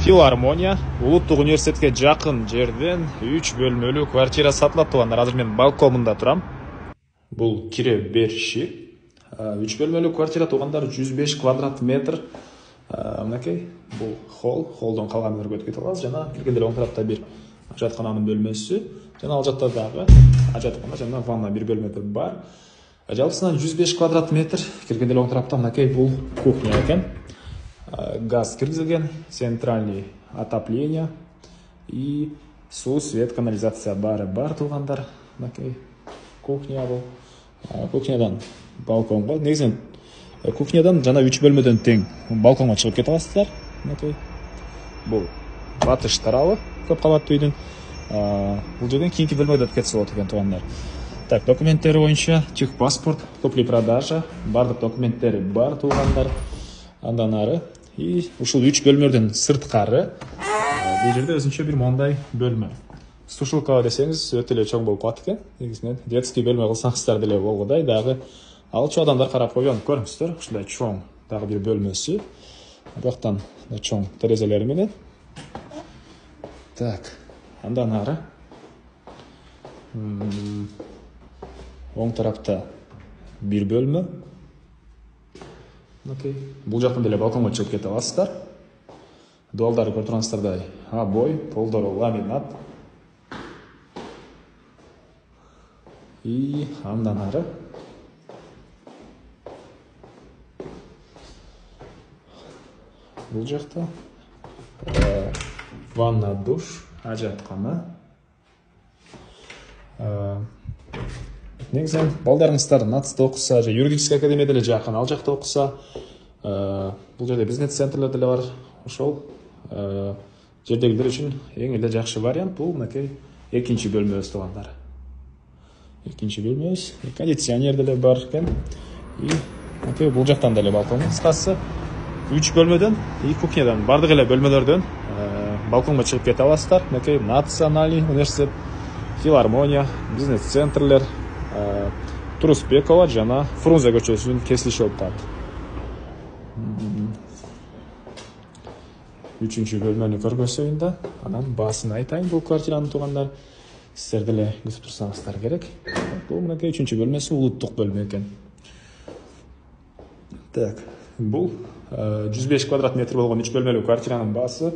Филармония улуттук университетке жакын жерден 3 бөлмөлүү квартира сатылат туугандар. Азыр мен балконунда турам. Бул кире бериши. 3 бөлмөлүү квартира туугандар, 105 квадрат метр. Мынакей бул холдон калган жерге өтүп кете алабыз. Жана киргенде оң тарапта бир ажаткананын бөлмөсү, жана ал жакта дагы ажаткана жана ванна бир бөлмөдө бар. Жалпысынан 105 квадрат метр. Киргенде оң тарапта мынакей бул кухня экен. Газ киргизилген, центральный отопление и суу, свет, канализация бары бар туугандар. Мынакей кухня бул. Кухнядан балконго, негизинен кухнядан жана 3 бөлмөдөн тең балконго чыгып кете аласыздар. Мынакей бул батыш тарабы көп кабаттуу үйдүн. Бул жерден кийинки бөлмөгө кетсе болот экен туугандар. Так, документтери боюнча техпаспорт, купли-продажа, бардык документтери бар туугандар. Андан ары и ушул 3 бөлмөлөрдөн сырткары бул жерде өзүнчө бир мондай бөлмө. Сушилка десеңиз өтө эле чоң болуп калат экен. Негизинен детский бөлмө кылсаңыздар деле болгодай, дагы алчу адамдар карап койгон. Көрүңүздөр, ушундай чоң дагы бир бөлмөсү. Бияктан да чоң терезелери менен. Так, андан ары оң тарапта бир бөлмө. Бул жактан деле балконго чыгып кете аласыздар. Дуалдары көрүп тургансыздардай обой, полдору ламинат. И андан ары бул жакта ванна, душ, ажаткана. Негизинен балдарыңыздар НАЦта окуса же юридический академияда деле жакын, ал жакта окуса, бул жерде бизнес-центрлер деле бар. Ошол жердегилер үчүн эң эле жакшы вариант бул мынакей экинчи бөлмөбүз туугандар. Экинчи бөлмөбүз, кондиционер деле бар экен. И мынакей бул жактан деле балкон. Кыскасы 3 бөлмөдөн и кухнядан бардык эле бөлмөлөрдөн балконго чыгып кете аласыздар. Мынакей Национальный университет, Филармония, бизнес-центрлер, Турусбекова жана Фрунзе көчөсүнүн кесилиши болуп калат. 3-чү бөлмөнү көргөзөйүн да, анан баасын айтайын бул квартиранын туугандар. Сиздер деле күзөп турсаңыздар керек. Бул мынакей 3-чү бөлмөсү улуттук бөлмө экен. Так, бул 105 квадрат метр болгон 3 бөлмөлүү квартиранын баасы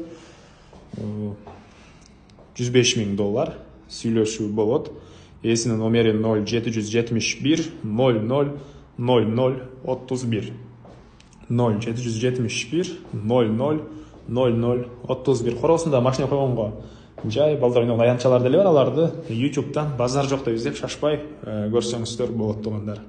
$105,000. Сүйлөшүү болот. Эсинин номери 0771 00 00 31. 0771 00 00 31. Коросунда машина койгонго жай, балдар ойногон аянтчалар деле бар. Аларды YouTube'дан базар жок деп издеп шашпай көрсөңүздөр болот туугандар.